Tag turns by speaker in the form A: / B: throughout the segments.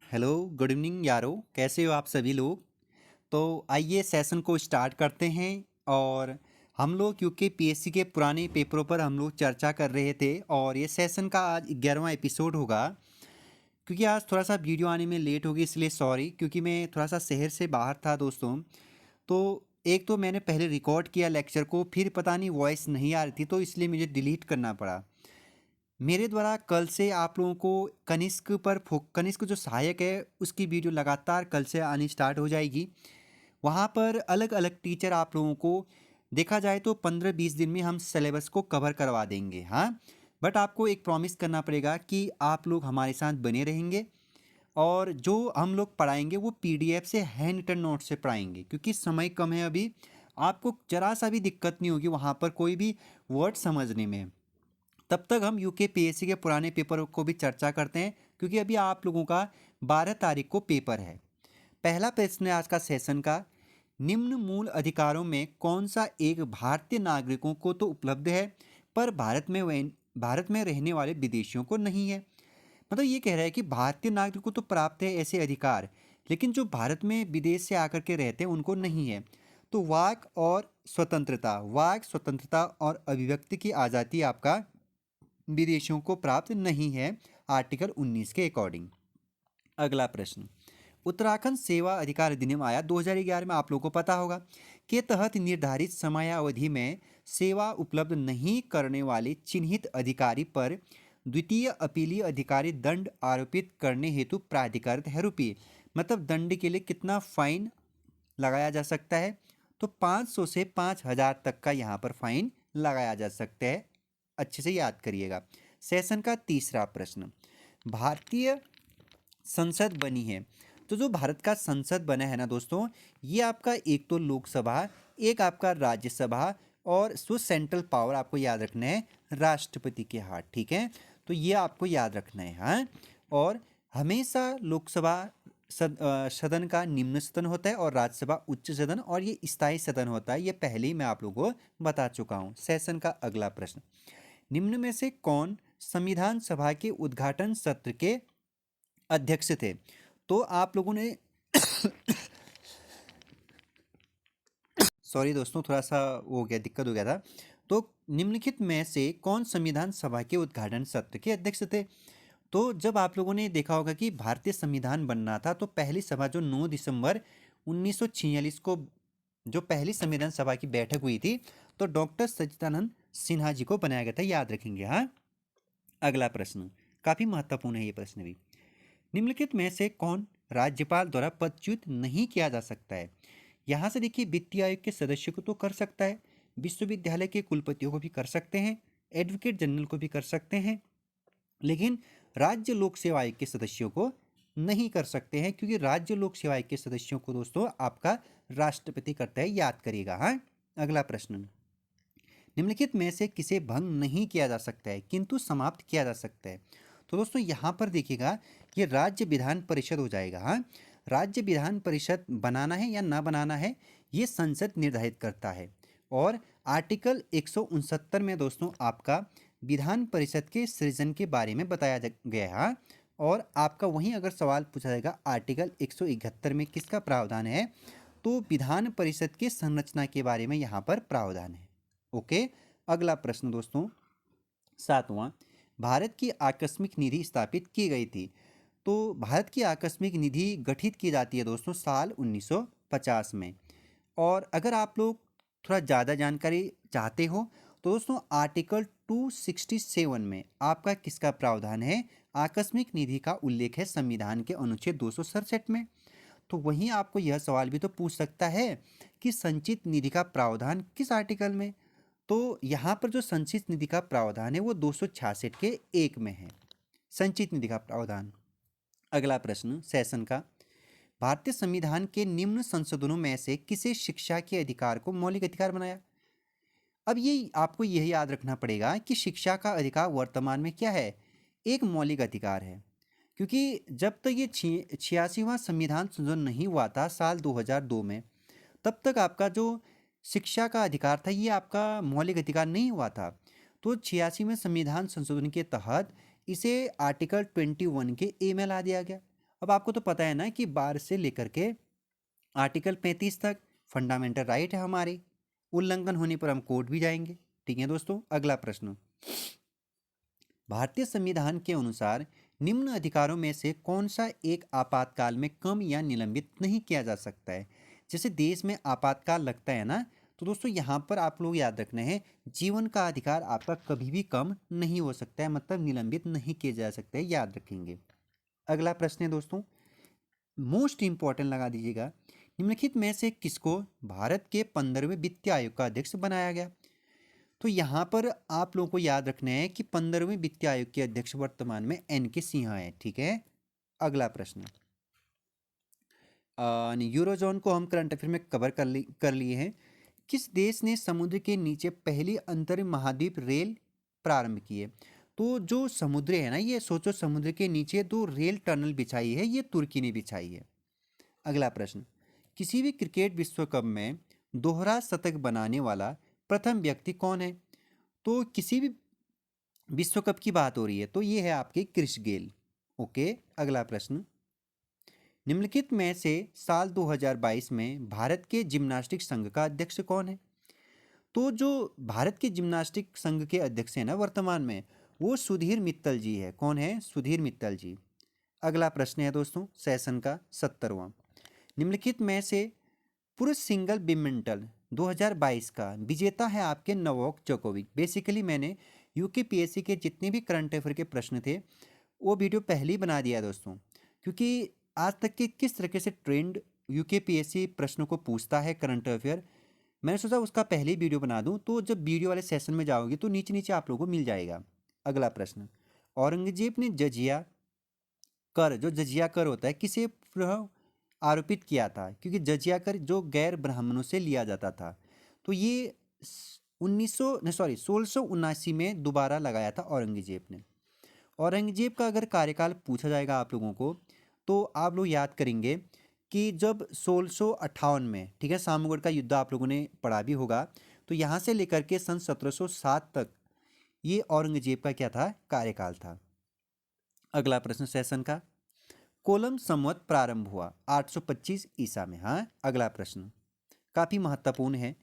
A: Hello, good evening यारो, कैसे हो आप सभी लोग। तो आइए सेशन को स्टार्ट करते हैं। और हम लोग क्योंकि पीएससी के पुराने पेपरों पर हम लोग चर्चा कर रहे थे और ये सेशन का आज 11वां एपिसोड होगा। क्योंकि आज थोड़ा सा वीडियो आने में लेट होगी इसलिए सॉरी, क्योंकि मैं थोड़ा सा शहर से बाहर था दोस्तों। तो एक तो मैंने पहले रिकॉर्ड किया लेक्चर को, फिर पता नहीं वॉइस नहीं आ रही थी तो इसलिए मुझे डिलीट करना पड़ा। मेरे द्वारा कल से आप लोगों को कनिष्क जो सहायक है उसकी वीडियो लगातार कल से आनी स्टार्ट हो जाएगी। वहाँ पर अलग अलग टीचर आप लोगों को, देखा जाए तो 15-20 दिन में हम सिलेबस को कवर करवा देंगे। हाँ, बट आपको एक प्रॉमिस करना पड़ेगा कि आप लोग हमारे साथ बने रहेंगे और जो हम लोग पढ़ाएंगे वो पीडीएफ से हैंड रिटन नोट से पढ़ाएंगे, क्योंकि समय कम है अभी। आपको जरा सा भी दिक्कत नहीं होगी वहाँ पर कोई भी वर्ड समझने में। तब तक हम यूके पीएससी के पुराने पेपर को भी चर्चा करते हैं, क्योंकि अभी आप लोगों का 12 तारीख को पेपर है। पहला प्रश्न है आज का सेशन का, निम्न मूल अधिकारों में कौन सा एक भारतीय नागरिकों को तो उपलब्ध है पर भारत में रहने वाले विदेशियों को नहीं है। मतलब ये कह रहा है कि भारतीय नागरिकों को तो प्राप्त है ऐसे अधिकार, लेकिन जो भारत में विदेश से आकर के रहते हैं उनको नहीं है। तो वाक स्वतंत्रता और अभिव्यक्ति की आज़ादी आपका विदेशियों को प्राप्त नहीं है, आर्टिकल 19 के अकॉर्डिंग। अगला प्रश्न, उत्तराखंड सेवा अधिकार अधिनियम आया 2011 में, आप लोगों को पता होगा, के तहत निर्धारित समयावधि में सेवा उपलब्ध नहीं करने वाले चिन्हित अधिकारी पर द्वितीय अपीलीय अधिकारी दंड आरोपित करने हेतु प्राधिकृत है। रुपये मतलब दंड के लिए कितना फाइन लगाया जा सकता है, तो 500 से 5000 तक का यहाँ पर फाइन लगाया जा सकता है। अच्छे से याद करिएगा। सेशन का तीसरा प्रश्न, भारतीय संसद बनी है। तो जो भारत का संसद बना है ना दोस्तों, ये आपका एक तो लोकसभा, एक आपका राज्यसभा, और जो सेंट्रल पावर आपको याद रखना है राष्ट्रपति के हाथ। ठीक है, तो ये आपको याद रखना है। हाँ, और हमेशा लोकसभा सदन का निम्न सदन होता है और राज्यसभा उच्च सदन, और ये स्थायी सदन होता है। ये पहले ही मैं आप लोगों को बता चुका हूँ। सेशन का अगला प्रश्न, निम्न में से कौन संविधान सभा के उद्घाटन सत्र के अध्यक्ष थे। तो आप लोगों ने सॉरी दोस्तों, थोड़ा सा हो गया, दिक्कत हो गया था। तो निम्नलिखित में से कौन संविधान सभा के उद्घाटन सत्र के अध्यक्ष थे। तो जब आप लोगों ने देखा होगा कि भारतीय संविधान बनना था, तो पहली सभा जो 9 दिसंबर 1946 को जो पहली संविधान सभा की बैठक हुई थी, तो डॉक्टर सच्चिदानंद सिन्हा जी को बनाया गया था, याद रखेंगे। हाँ, अगला प्रश्न काफी महत्वपूर्ण है ये प्रश्न भी, निम्नलिखित में से कौन राज्यपाल द्वारा पदच्युत नहीं किया जा सकता है। यहाँ से देखिए, वित्तीय आयोग के सदस्य को तो कर सकता है, विश्वविद्यालय के कुलपतियों को भी कर सकते हैं, एडवोकेट जनरल को भी कर सकते हैं, लेकिन राज्य लोक सेवा आयोग के सदस्यों को नहीं कर सकते हैं, क्योंकि राज्य लोक सेवा आयोग के सदस्यों को दोस्तों आपका राष्ट्रपति करता है, याद करिएगा। हाँ, अगला प्रश्न, निम्नलिखित में से किसे भंग नहीं किया जा सकता है किंतु समाप्त किया जा सकता है। तो दोस्तों यहाँ पर देखिएगा, ये राज्य विधान परिषद हो जाएगा। हाँ, राज्य विधान परिषद बनाना है या ना बनाना है, ये संसद निर्धारित करता है। और आर्टिकल 169 में दोस्तों आपका विधान परिषद के सृजन के बारे में बताया गया है। हाँ, और आपका वहीं अगर सवाल पूछा जाएगा आर्टिकल 171 में किसका प्रावधान है, तो विधान परिषद की संरचना के बारे में यहाँ पर प्रावधान है। ओके, अगला प्रश्न दोस्तों, सातवां, भारत की आकस्मिक निधि स्थापित की गई थी। तो भारत की आकस्मिक निधि गठित की जाती है दोस्तों साल 1950 में। और अगर आप लोग थोड़ा ज़्यादा जानकारी चाहते हो, तो दोस्तों आर्टिकल 267 में आपका किसका प्रावधान है, आकस्मिक निधि का उल्लेख है संविधान के अनुच्छेद 267 में। तो वहीं आपको यह सवाल भी तो पूछ सकता है कि संचित निधि का प्रावधान किस आर्टिकल में। तो यहाँ पर जो संचित निधि का प्रावधान है वो 266 के 1 में है, संचित निधि का प्रावधान। अगला प्रश्न सेशन का, भारतीय संविधान के निम्न संशोधनों में से किसे शिक्षा के अधिकार को मौलिक अधिकार बनाया। अब ये आपको यह याद रखना पड़ेगा कि शिक्षा का अधिकार वर्तमान में क्या है, एक मौलिक अधिकार है। क्योंकि जब तक ये 86वां संविधान संशोधन नहीं हुआ था साल 2002 में, तब तक आपका जो शिक्षा का अधिकार था ये आपका मौलिक अधिकार नहीं हुआ था। तो 86वें संविधान संशोधन के तहत इसे आर्टिकल 21 के ए में ला दिया गया। अब आपको तो पता है ना कि 12 से लेकर के आर्टिकल 35 तक फंडामेंटल राइट है हमारे, उल्लंघन होने पर हम कोर्ट भी जाएंगे। ठीक है दोस्तों, अगला प्रश्न। भारतीय संविधान के अनुसार निम्न अधिकारों में से कौन सा एक आपातकाल में कम या निलंबित नहीं किया जा सकता है? जैसे देश में आपातकाल लगता है ना, तो दोस्तों यहाँ पर आप लोग याद रखना है, जीवन का अधिकार आपका कभी भी कम नहीं हो सकता है, मतलब निलंबित नहीं किया जा सकता है, याद रखेंगे। अगला प्रश्न है दोस्तों, मोस्ट इंपॉर्टेंट लगा दीजिएगा, निम्नलिखित में से किसको भारत के 15वें वित्तीय आयोग का अध्यक्ष बनाया गया? तो यहाँ पर आप लोगों को याद रखना है कि 15वें वित्तीय आयोग के अध्यक्ष वर्तमान में एन के सिन्हा है। ठीक है, अगला प्रश्न। यूरोजोन को हम करंट अफेयर में कवर कर लिए हैं। किस देश ने समुद्र के नीचे पहली अंतर महाद्वीप रेल प्रारंभ की है? तो जो समुद्र है ना, ये सोचो, समुद्र के नीचे दो रेल टनल बिछाई है, ये तुर्की ने बिछाई है। अगला प्रश्न, किसी भी क्रिकेट विश्व कप में दोहरा शतक बनाने वाला प्रथम व्यक्ति कौन है? तो किसी भी विश्व कप की बात हो रही है तो ये है आपके क्रिस गेल। ओके, अगला प्रश्न, निम्नलिखित में से साल 2022 में भारत के जिम्नास्टिक संघ का अध्यक्ष कौन है? तो जो भारत के जिम्नास्टिक संघ के अध्यक्ष हैं ना वर्तमान में, वो सुधीर मित्तल जी है। कौन है? सुधीर मित्तल जी। अगला प्रश्न है दोस्तों सेशन का 70वां, निम्नलिखित में से पुरुष सिंगल बैडमिंटन 2022 का विजेता है आपके नोवाक जोकोविच। बेसिकली मैंने यूकेपीएससी के जितने भी करंट अफेयर के प्रश्न थे वो वीडियो पहले ही बना दिया दोस्तों, क्योंकि आज तक के किस तरीके से ट्रेंड यूकेपीएससी प्रश्नों को पूछता है करंट अफेयर, मैंने सोचा उसका पहले ही वीडियो बना दूं, तो जब वीडियो वाले सेशन में जाओगे तो नीचे नीचे आप लोगों को मिल जाएगा। अगला प्रश्न, औरंगजेब ने जजिया कर, जो जजिया कर होता है, किसे आरोपित किया था? क्योंकि जजिया कर जो गैर ब्राह्मणों से लिया जाता था, तो ये 1679 में दोबारा लगाया था औरंगजेब ने। औरंगजेब का अगर कार्यकाल पूछा जाएगा आप लोगों को, तो आप लोग याद करेंगे कि जब 1658 में, ठीक है, सामगढ़ का युद्ध आप लोगों ने पढ़ा भी होगा, तो यहाँ से लेकर के सन 1707 तक ये औरंगजेब का क्या था? कार्यकाल था। अगला प्रश्न सेशन का, कोलम संवत प्रारंभ हुआ 825 ईसा में। हाँ, अगला प्रश्न काफी महत्वपूर्ण है,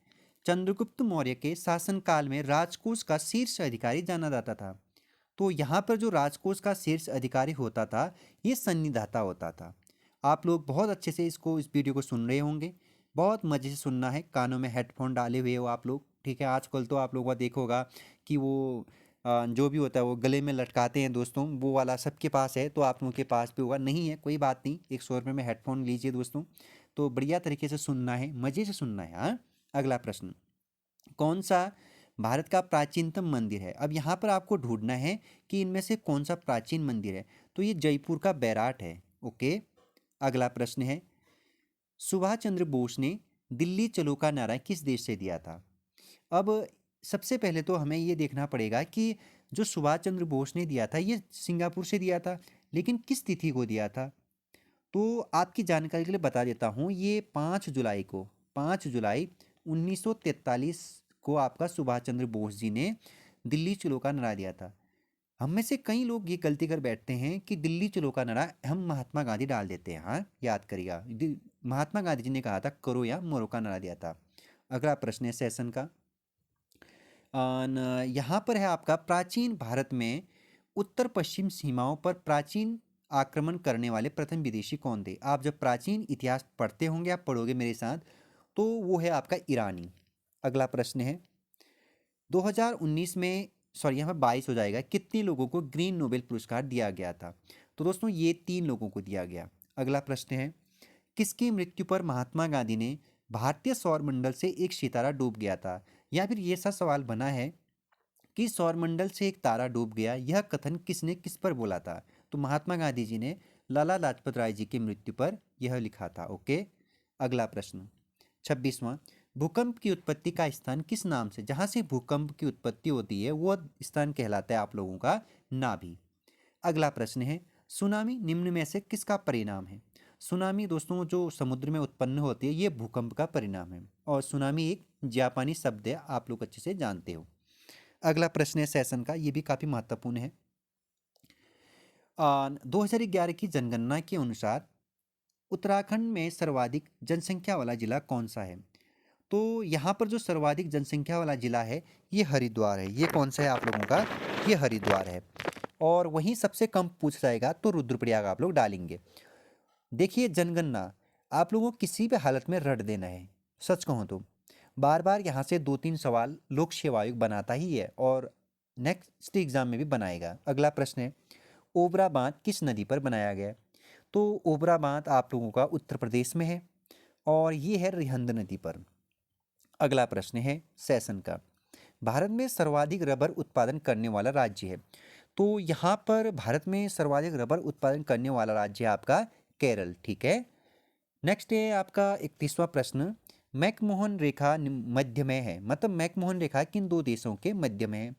A: चंद्रगुप्त मौर्य के शासनकाल में राजकोष का शीर्ष अधिकारी जाना जाता था। तो यहाँ पर जो राजकोष का शीर्ष अधिकारी होता था, ये सन्निधाता होता था। आप लोग बहुत अच्छे से इस वीडियो को सुन रहे होंगे, बहुत मज़े से सुनना है, कानों में हेडफोन डाले हुए हो आप लोग। ठीक है, आजकल तो आप लोगों का देखा होगा कि वो जो भी होता है वो गले में लटकाते हैं दोस्तों, वो वाला सबके पास है, तो आप लोगों के पास भी होगा। नहीं है कोई बात नहीं, 100 रुपये में हेडफोन लीजिए दोस्तों, तो बढ़िया तरीके से सुनना है, मज़े से सुनना है। हाँ, अगला प्रश्न, कौन सा भारत का प्राचीनतम मंदिर है? अब यहाँ पर आपको ढूंढना है कि इनमें से कौन सा प्राचीन मंदिर है, तो ये जयपुर का बैराट है। ओके, अगला प्रश्न है, सुभाष चंद्र बोस ने दिल्ली चलो का नारा किस देश से दिया था? अब सबसे पहले तो हमें ये देखना पड़ेगा कि जो सुभाष चंद्र बोस ने दिया था ये सिंगापुर से दिया था, लेकिन किस तिथि को दिया था? तो आपकी जानकारी के लिए बता देता हूँ, ये 5 जुलाई को, 5 जुलाई 1943 को आपका सुभाष चंद्र बोस जी ने दिल्ली चलो का नारा दिया था। हम में से कई लोग ये गलती कर बैठते हैं कि दिल्ली चलो का नारा हम महात्मा गांधी डाल देते हैं। हाँ, याद करिएगा, महात्मा गांधी जी ने कहा था करो या मरो का नारा दिया था। अगला प्रश्न है सेशन का, यहाँ पर है आपका, प्राचीन भारत में उत्तर पश्चिम सीमाओं पर प्राचीन आक्रमण करने वाले प्रथम विदेशी कौन थे? आप जब प्राचीन इतिहास पढ़ते होंगे, आप पढ़ोगे मेरे साथ, तो वो है आपका ईरानी। अगला प्रश्न है, 2019 में, सॉरी यहाँ पर 22 हो जाएगा, कितने लोगों को ग्रीन नोबेल पुरस्कार दिया गया था? तो दोस्तों ये 3 लोगों को दिया गया। अगला प्रश्न है, किसकी मृत्यु पर महात्मा गांधी ने भारतीय सौरमंडल से एक सितारा डूब गया था? या फिर ये सा सवाल बना है कि सौरमंडल से एक तारा डूब गया, यह कथन किसने किस पर बोला था? तो महात्मा गांधी जी ने लाला लाजपत राय जी की मृत्यु पर यह लिखा था। ओके, अगला प्रश्न 26वां, भूकंप की उत्पत्ति का स्थान किस नाम से, जहां से भूकंप की उत्पत्ति होती है वो स्थान कहलाता है आप लोगों का नाभि। अगला प्रश्न है, सुनामी निम्न में से किसका परिणाम है? सुनामी दोस्तों जो समुद्र में उत्पन्न होती है ये भूकंप का परिणाम है, और सुनामी एक जापानी शब्द है, आप लोग अच्छे से जानते हो। अगला प्रश्न है सेशन का, ये भी काफ़ी महत्वपूर्ण है, 2011 की जनगणना के अनुसार उत्तराखंड में सर्वाधिक जनसंख्या वाला जिला कौन सा है? तो यहाँ पर जो सर्वाधिक जनसंख्या वाला जिला है ये हरिद्वार है। ये कौन सा है आप लोगों का? ये हरिद्वार है। और वहीं सबसे कम पूछ जाएगा तो रुद्रप्रयाग आप लोग डालेंगे। देखिए जनगणना आप लोगों को किसी भी हालत में रट देना है। सच कहूँ तो बार बार यहाँ से 2-3 सवाल लोक सेवा आयोग बनाता ही है और नेक्स्ट एग्जाम में भी बनाएगा। अगला प्रश्न है, ओबरा बांध किस नदी पर बनाया गया है? तो ओबरा बांध आप लोगों का उत्तर प्रदेश में है और ये है रिहंद नदी पर। अगला प्रश्न है सेशन का, भारत में सर्वाधिक रबर उत्पादन करने वाला राज्य है। तो यहाँ पर भारत में सर्वाधिक रबर उत्पादन करने वाला राज्य है आपका केरल। ठीक है। नेक्स्ट है आपका 31वां प्रश्न, मैकमोहन रेखा मध्य में है, मतलब मैकमोहन रेखा किन दो देशों के मध्य में है?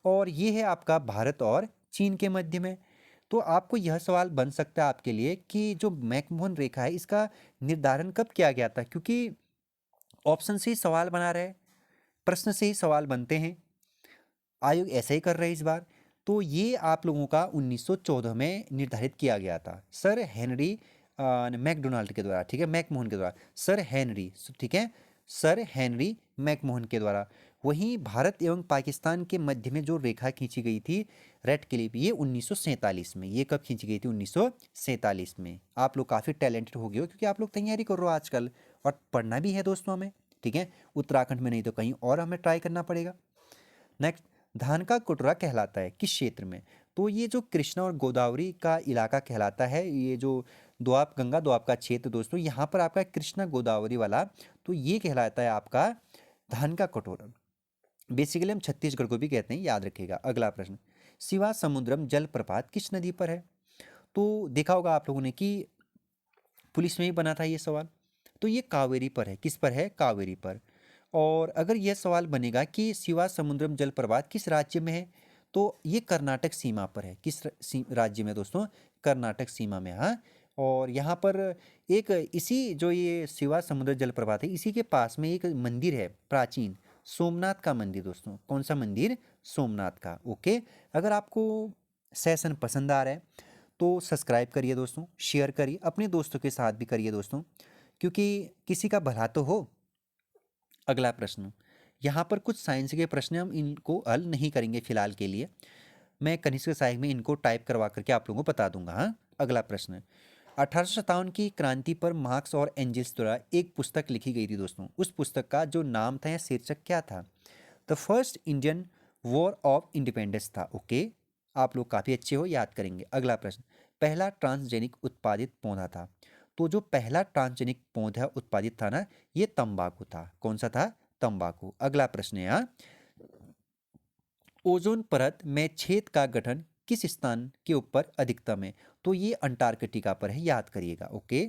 A: और ये है आपका भारत और चीन के मध्य में। तो आपको यह सवाल बन सकता है आपके लिए कि जो मैकमोहन रेखा है इसका निर्धारण कब किया गया था, क्योंकि ऑप्शन से ही सवाल बना रहे, प्रश्न से ही सवाल बनते हैं, आयोग ऐसा ही कर रहे हैं इस बार। तो ये आप लोगों का 1914 में निर्धारित किया गया था सर हेनरी मैकडोनाल्ड के द्वारा। ठीक है, मैकमोहन के द्वारा, सर हेनरी, ठीक है, सर हेनरी मैकमोहन के द्वारा। वहीं भारत एवं पाकिस्तान के मध्य में जो रेखा खींची गई थी रेड क्लिप, ये 1947 में। ये कब खींची गई थी? 1947 में। आप लोग काफ़ी टैलेंटेड हो गए हो क्योंकि आप लोग तैयारी कर रहे हो आजकल और पढ़ना भी है दोस्तों हमें। ठीक है, उत्तराखंड में नहीं तो कहीं और हमें ट्राई करना पड़ेगा। नेक्स्ट, धान का कटोरा कहलाता है किस क्षेत्र में? तो ये जो कृष्णा और गोदावरी का इलाका कहलाता है, ये जो दोआब गंगा दोआब का क्षेत्र दोस्तों, यहाँ पर आपका कृष्णा गोदावरी वाला, तो ये कहलाता है आपका धान का कटोरा। बेसिकली हम छत्तीसगढ़ को भी कहते हैं, याद रखिएगा। अगला प्रश्न, शिवा समुद्रम जलप्रपात किस नदी पर है? तो देखा होगा आप लोगों ने कि पुलिस में ही बना था ये सवाल। तो ये कावेरी पर है। किस पर है? कावेरी पर। और अगर यह सवाल बनेगा कि शिवा समुद्रम जलप्रपात किस राज्य में है, तो ये कर्नाटक सीमा पर है। किस राज्य में दोस्तों? कर्नाटक सीमा में। हाँ, और यहाँ पर एक इसी जो ये शिवा समुद्र जलप्रपात है इसी के पास में एक मंदिर है प्राचीन, सोमनाथ का मंदिर दोस्तों। कौन सा मंदिर? सोमनाथ का। ओके, अगर आपको सेशन पसंद आ रहा है तो सब्सक्राइब करिए दोस्तों, शेयर करिए, अपने दोस्तों के साथ भी करिए दोस्तों, क्योंकि किसी का भला तो हो। अगला प्रश्न, यहाँ पर कुछ साइंस के प्रश्न हम इनको हल नहीं करेंगे फिलहाल के लिए, मैं कनिष्क सहायक में इनको टाइप करवा करके आप लोगों को बता दूंगा। हाँ, अगला प्रश्न, 1857 की क्रांति पर मार्क्स और एंजल्स द्वारा एक पुस्तक लिखी गई थी दोस्तों। उस पुस्तक का जो नाम था या शीर्षक क्या था? The first Indian war of independence था। ओके, आप लोग काफ़ी अच्छे हो, याद करेंगे। अगला प्रश्न, पहला ट्रांसजेनिक उत्पादित पौधा था। तो जो पहला ट्रांसजेनिक पौधा उत्पादित था ना, ये तंबाकू था। कौन सा था? तंबाकू। अगला प्रश्न है यहाँ, ओजोन परत में छेद का गठन किस स्थान के ऊपर अधिकतम है? तो ये अंटार्कटिका पर है, याद करिएगा। ओके,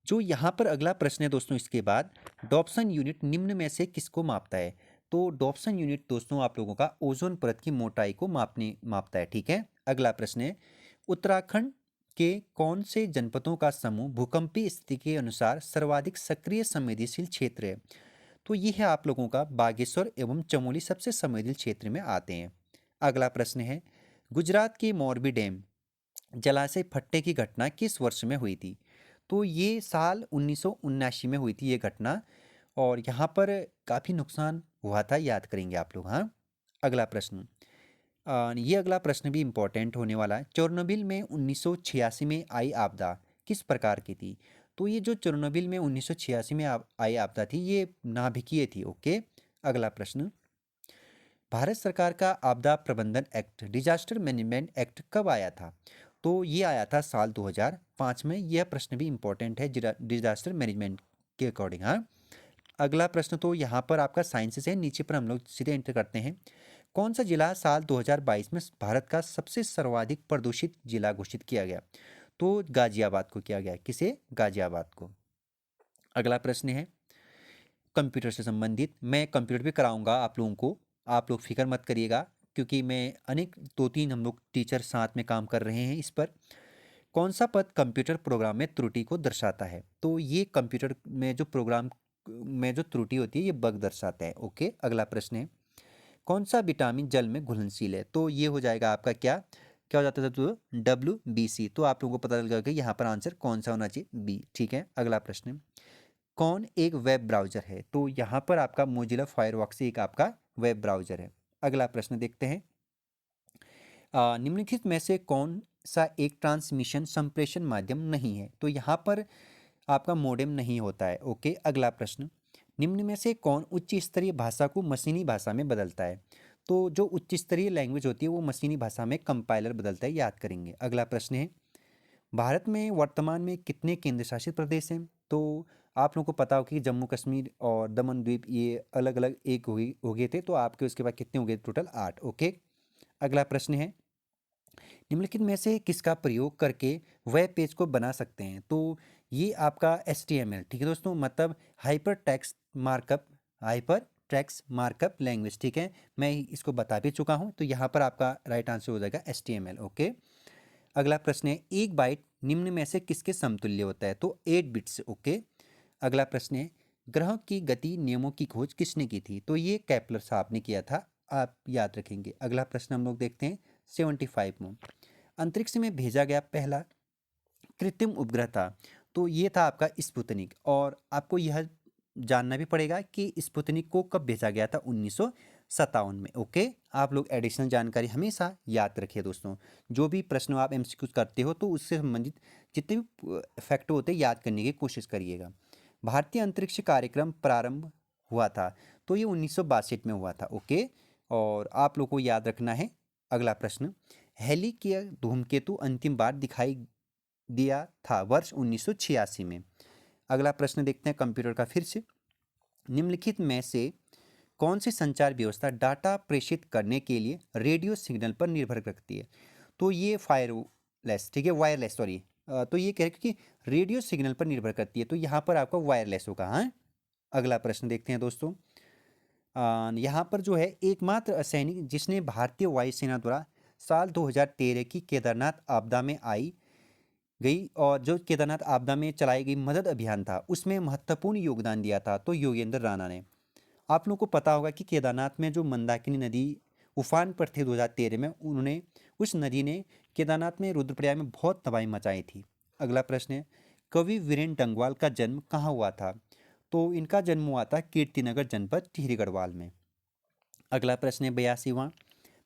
A: जो यहाँ पर अगला प्रश्न है दोस्तों इसके बाद, डॉप्सन यूनिट निम्न में से किसको मापता है? तो डॉप्सन यूनिट दोस्तों आप लोगों का ओजोन परत की मोटाई को मापता है। ठीक है, अगला प्रश्न है, उत्तराखंड के कौन से जनपदों का समूह भूकंपीय स्थिति के अनुसार सर्वाधिक सक्रिय संवेदनशील क्षेत्र है? तो ये है आप लोगों का बागेश्वर एवं चमोली सबसे संवेदनशील क्षेत्र में आते हैं। अगला प्रश्न है, गुजरात के मोरबी डैम जलाशय फटने की घटना किस वर्ष में हुई थी? तो ये साल 1979 में हुई थी ये घटना, और यहाँ पर काफ़ी नुकसान हुआ था, याद करेंगे आप लोग। हाँ, अगला प्रश्न, ये अगला प्रश्न भी इम्पोर्टेंट होने वाला है, चेरनोबिल में 1986 में आई आपदा किस प्रकार की थी? तो ये जो चेरनोबिल में 1986 में आई आपदा थी ये नाभिकीय थी। ओके, अगला प्रश्न, भारत सरकार का आपदा प्रबंधन एक्ट डिजास्टर मैनेजमेंट एक्ट कब आया था? तो ये आया था साल 2005 में। यह प्रश्न भी इम्पोर्टेंट है डिजास्टर मैनेजमेंट के अकॉर्डिंग। हाँ, अगला प्रश्न तो यहाँ पर आपका साइंस से है, नीचे पर हम लोग सीधे एंटर करते हैं। कौन सा जिला साल 2022 में भारत का सबसे सर्वाधिक प्रदूषित जिला घोषित किया गया? तो गाजियाबाद को किया गया। किसे? गाजियाबाद को। अगला प्रश्न है कंप्यूटर से संबंधित, मैं कंप्यूटर भी कराऊंगा आप लोगों को, आप लोग फिक्र मत करिएगा, क्योंकि मैं अनेक 2-3 हम लोग टीचर साथ में काम कर रहे हैं इस पर। कौन सा पद कंप्यूटर प्रोग्राम में त्रुटि को दर्शाता है? तो ये कंप्यूटर में जो प्रोग्राम में जो त्रुटि होती है ये बग दर्शाता है। ओके, अगला प्रश्न है, कौन सा विटामिन जल में घुलनशील है? तो ये हो जाएगा आपका क्या? क्या हो जाता था? तो WBC। तो आप लोगों को पता लग गया कि यहाँ पर आंसर कौन सा होना चाहिए? बी। ठीक है, अगला प्रश्न, कौन एक वेब ब्राउज़र है? तो यहाँ पर आपका मोजिला फायरफॉक्स एक आपका वेब ब्राउज़र है। अगला प्रश्न देखते हैं, निम्नलिखित में से कौन सा एक ट्रांसमिशन संप्रेषण माध्यम नहीं है? तो यहाँ पर आपका मोडेम नहीं होता है। ओके, अगला प्रश्न, निम्न में से कौन उच्च स्तरीय भाषा को मशीनी भाषा में बदलता है? तो जो उच्च स्तरीय लैंग्वेज होती है वो मशीनी भाषा में कंपाइलर बदलता है, याद करेंगे। अगला प्रश्न है, भारत में वर्तमान में कितने केंद्र शासित प्रदेश हैं? तो आप लोगों को पता हो कि जम्मू कश्मीर और दमन द्वीप ये अलग अलग एक हो गए थे, तो आपके उसके बाद कितने हो गए? टोटल 8। ओके, अगला प्रश्न है, निम्नलिखित में से किसका प्रयोग करके वेब पेज को बना सकते हैं? तो ये आपका HTML, ठीक है दोस्तों, मतलब hyper text markup, hyper text markup language. ठीक है, मैं इसको बता भी चुका हूँ, तो यहाँ पर आपका राइट आंसर हो जाएगा HTML। ओके, अगला प्रश्न है, एक बाइट निम्न में से किसके समतुल्य होता है? तो 8 बिट्स। ओके, अगला प्रश्न है, ग्रहों की गति नियमों की खोज किसने की थी? तो ये केपलर साहब ने किया था, आप याद रखेंगे। अगला प्रश्न हम लोग देखते हैं 75 में, अंतरिक्ष में भेजा गया पहला कृत्रिम उपग्रह था? तो ये था आपका स्पुतनिक। और आपको यह जानना भी पड़ेगा कि स्पुतनिक को कब भेजा गया था? 1957 में। ओके, आप लोग एडिशनल जानकारी हमेशा याद रखिए दोस्तों। जो भी प्रश्न आप MCQ करते हो तो उससे संबंधित जितने भी फैक्ट होते हैं याद करने की कोशिश करिएगा। भारतीय अंतरिक्ष कार्यक्रम प्रारंभ हुआ था? तो ये 1962 में हुआ था। ओके, और आप लोग को याद रखना है। अगला प्रश्न, हेली के धूमकेतु अंतिम बार दिखाई दिया था वर्ष 1986 में। अगला प्रश्न देखते हैं कंप्यूटर का फिर से, निम्नलिखित में से कौन सी संचार व्यवस्था डाटा प्रेषित करने के लिए रेडियो सिग्नल पर निर्भर रखती है? तो ये फायरलेस, ठीक है, वायरलेस, सॉरी, तो ये कह रहे कि रेडियो सिग्नल पर निर्भर करती है, तो यहाँ पर आपका वायरलेस होगा। हाँ, अगला प्रश्न देखते हैं दोस्तों, यहाँ पर जो है एकमात्र सैनिक जिसने भारतीय वायुसेना द्वारा साल 2013 की केदारनाथ आपदा में आई गई और जो केदारनाथ आपदा में चलाई गई मदद अभियान था उसमें महत्वपूर्ण योगदान दिया था, तो योगेंद्र राणा ने। आप लोगों को पता होगा कि केदारनाथ में जो मंदाकिनी नदी उफान पर थे 2013 में, उन्होंने उस नदी ने केदारनाथ में रुद्रप्रयाग में बहुत तबाही मचाई थी। अगला प्रश्न है, कवि वीरेंद्र डंगवाल का जन्म कहाँ हुआ था? तो इनका जन्म हुआ था कीर्तिनगर जनपद टिहरी गढ़वाल में। अगला प्रश्न है 82वां,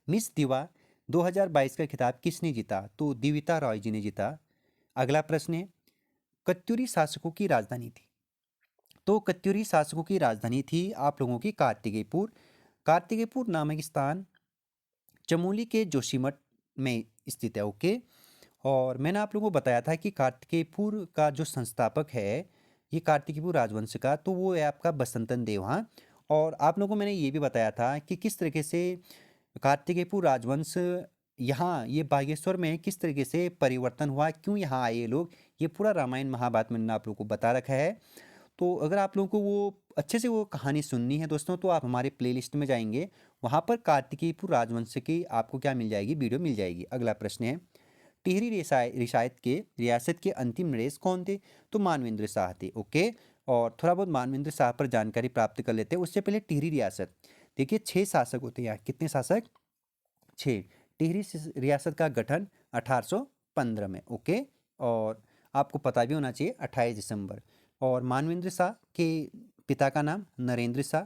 A: मिस दिवा 2022 का खिताब किसने जीता? तो दिविता रॉय जी ने जीता। अगला प्रश्न है, कत्यूरी शासकों की राजधानी थी? तो कत्यूरी शासकों की राजधानी थी आप लोगों की कार्तिकेयपुर। कार्तिकेयपुर नामक स्थान चमोली के जोशीमठ में स्थित है। ओके, और मैंने आप लोगों को बताया था कि कार्तिकेयपुर का जो संस्थापक है ये कार्तिकेयपुर राजवंश का, तो वो है आपका बसंतन देव। हाँ, और आप लोगों को मैंने ये भी बताया था कि किस तरीके से कार्तिकेयपुर राजवंश यहाँ ये बागेश्वर में किस तरीके से परिवर्तन हुआ, क्यों यहाँ आए ये लोग, ये पूरा रामायण महाभारत मैंने आप लोगों को बता रखा है। तो अगर आप लोगों को वो अच्छे से वो कहानी सुननी है दोस्तों, तो आप हमारे प्लेलिस्ट में जाएंगे, वहाँ पर कार्तिकेयपुर राजवंश की आपको क्या मिल जाएगी? वीडियो मिल जाएगी। अगला प्रश्न है, टिहरी रियासत के अंतिम नरेश कौन थे? तो मानवेंद्र शाह थे। ओके, और थोड़ा बहुत मानवेंद्र शाह पर जानकारी प्राप्त कर लेते हैं। उससे पहले टिहरी रियासत, देखिए 6 शासक होते हैं यहाँ। कितने शासक? 6। टिहरी रियासत का गठन 1815 में। ओके, और आपको पता भी होना चाहिए 28 दिसंबर। और मानवेंद्र शाह के पिता का नाम नरेंद्र शाह,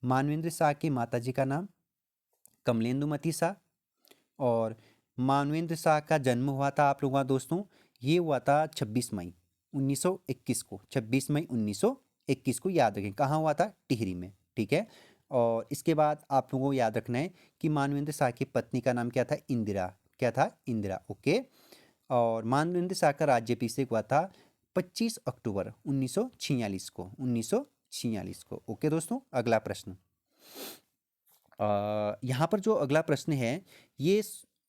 A: मानवेंद्र शाह की माताजी का नाम कमलेंदुमती शाह, और मानवेंद्र शाह का जन्म हुआ था आप लोगों का दोस्तों, ये हुआ था 26 मई 1921 को। 26 मई 1921 को याद रखें, कहाँ हुआ था? टिहरी में। ठीक है, और इसके बाद आप लोगों को याद रखना है कि मानवेंद्र शाह की पत्नी का नाम क्या था? इंदिरा। क्या था? इंदिरा। ओके, और मानवेंद्र शाह का राज्याभिषेक हुआ था 25 अक्टूबर 1946 को। 1946 को। ओके दोस्तों, अगला प्रश्न, यहाँ पर जो अगला प्रश्न है ये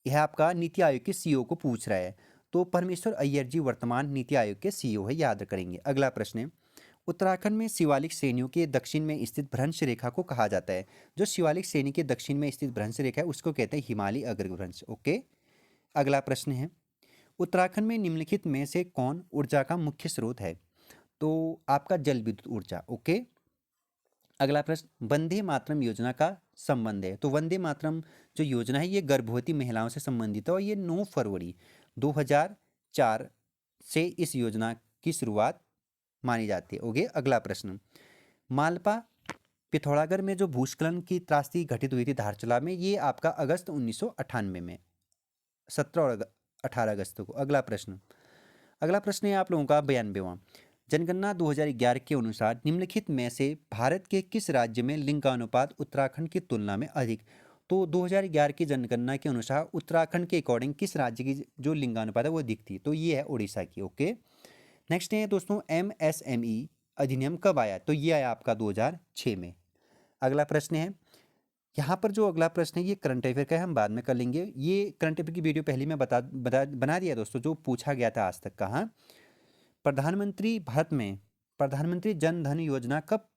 A: यह आपका नीति आयोग के CEO को पूछ रहा है। तो परमेश्वर अय्यर जी वर्तमान नीति आयोग के CEO है, याद करेंगे। अगला प्रश्न है, उत्तराखंड में शिवालिक श्रेणियों के दक्षिण में स्थित भ्रंश रेखा को कहा जाता है? जो शिवालिक श्रेणी के दक्षिण में स्थित भ्रंश रेखा है उसको कहते हैं हिमालय अग्रभ्रंश। ओके, अगला प्रश्न है, उत्तराखंड में निम्नलिखित में से कौन ऊर्जा का मुख्य स्रोत है? तो आपका जल विद्युत ऊर्जा। ओके, अगला प्रश्न, वंदे मातरम योजना का संबंध है। तो वंदे मातरम जो योजना है ये गर्भवती महिलाओं से संबंधित है और ये 9 फरवरी 2004 से इस योजना की शुरुआत मानी जाती है। ओके, अगला प्रश्न, मालपा पिथौरागढ़ में जो भूस्खलन की त्रासदी घटित हुई थी धारचूला में, ये आपका अगस्त 1998 में, 17 और 18 अगस्त को। अगला प्रश्न है आप लोगों का 92वां, जनगणना 2011 के अनुसार निम्नलिखित में से भारत के किस राज्य में लिंगानुपात उत्तराखंड की तुलना में अधिक। तो 2011 की जनगणना के अनुसार उत्तराखंड के अकॉर्डिंग किस राज्य की जो लिंगानुपात है वो अधिक थी, तो ये है उड़ीसा की। ओके, नेक्स्ट है दोस्तों, MSME अधिनियम कब आया। तो ये आया आपका 2006 में। अगला प्रश्न है, यहाँ पर जो अगला प्रश्न है ये करंट अफेयर का है, हम बाद में कर लेंगे। ये करंट अफेयर की वीडियो पहले मैं बना दिया दोस्तों, जो पूछा गया था आज तक का। हाँ, भारत में प्रधानमंत्री जन धन योजना कब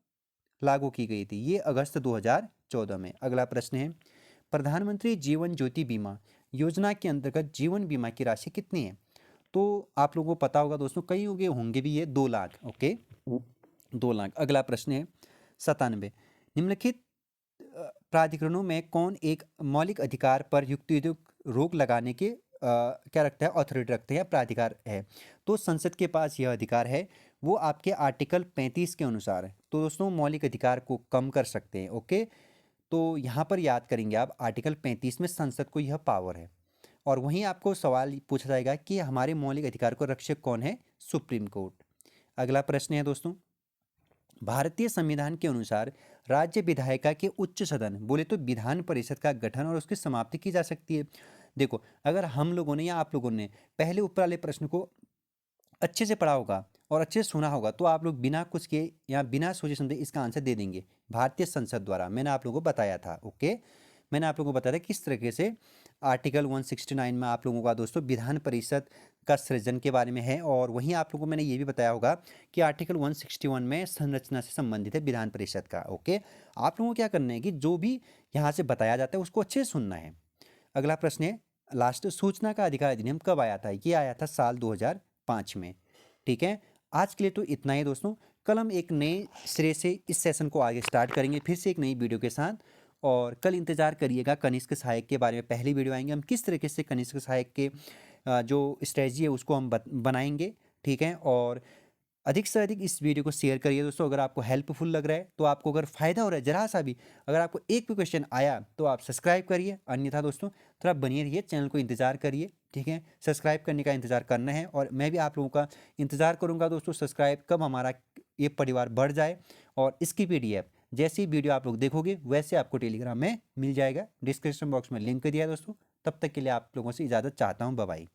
A: लागू की गई थी। ये अगस्त 2014 में। अगला प्रश्न है, प्रधानमंत्री जीवन ज्योति बीमा योजना के अंतर्गत जीवन बीमा की राशि कितनी है। तो आप लोगों को पता होगा दोस्तों, कई होंगे भी, ये 2 लाख। ओके, 2 लाख। अगला प्रश्न है 97, निम्नलिखित प्राधिकरणों में कौन एक मौलिक अधिकार पर युक्तियुक्त रोक लगाने के क्या रखता है, अथॉरिटी रखते हैं, प्राधिकार है। तो संसद के पास यह अधिकार है, वो आपके आर्टिकल 35 के अनुसार है। तो दोस्तों मौलिक अधिकार को कम कर सकते हैं। ओके, तो यहाँ पर याद करेंगे आप, आर्टिकल 35 में संसद को यह पावर है। और वहीं आपको सवाल पूछा जाएगा कि हमारे मौलिक अधिकार को रक्षक कौन है, सुप्रीम कोर्ट। अगला प्रश्न है दोस्तों, भारतीय संविधान के अनुसार राज्य विधायिका के उच्च सदन बोले तो विधान परिषद का गठन और उसकी समाप्ति की जा सकती है। देखो, अगर हम लोगों ने या आप लोगों ने पहले ऊपर वाले प्रश्न को अच्छे से पढ़ा होगा और अच्छे से सुना होगा, तो आप लोग बिना कुछ के या बिना सोचे समझे इसका आंसर दे देंगे। भारतीय संसद द्वारा मैंने आप लोगों को बताया था। ओके, मैंने आप लोगों को बताया था किस तरीके से आर्टिकल 169 में आप लोगों का दोस्तों विधान परिषद का सृजन के बारे में है। और वहीं आप लोगों को मैंने ये भी बताया होगा कि आर्टिकल 161 में संरचना से संबंधित है विधान परिषद का। ओके, आप लोगों को क्या करना है कि जो भी यहाँ से बताया जाता है उसको अच्छे से सुनना है। अगला प्रश्न है लास्ट, सूचना का अधिकार अधिनियम कब आया था। ये आया था साल 2005 में। ठीक है, आज के लिए तो इतना ही दोस्तों। कल हम एक नए सिरे से इस सेशन को आगे स्टार्ट करेंगे, फिर से एक नई वीडियो के साथ। और कल इंतजार करिएगा, कनिष्क सहायक के बारे में पहली वीडियो आएंगे। हम किस तरीके से कनिष्क सहायक के जो स्ट्रेटजी है उसको हम बनाएंगे। ठीक है, और अधिक से अधिक इस वीडियो को शेयर करिए दोस्तों। अगर आपको हेल्पफुल लग रहा है, तो आपको अगर फ़ायदा हो रहा है जरा सा भी, अगर आपको एक भी क्वेश्चन आया तो आप सब्सक्राइब करिए। अन्यथा दोस्तों थोड़ा बनिए रहिए, चैनल को इंतज़ार करिए। ठीक है, सब्सक्राइब करने का इंतज़ार करना है और मैं भी आप लोगों का इंतज़ार करूँगा दोस्तों, सब्सक्राइब कब हमारा ये परिवार बढ़ जाए। और इसकी PDF जैसी वीडियो आप लोग देखोगे वैसे आपको टेलीग्राम में मिल जाएगा। डिस्क्रिप्शन बॉक्स में लिंक दिया है दोस्तों। तब तक के लिए आप लोगों से इजाज़त चाहता हूँ। Bye bye.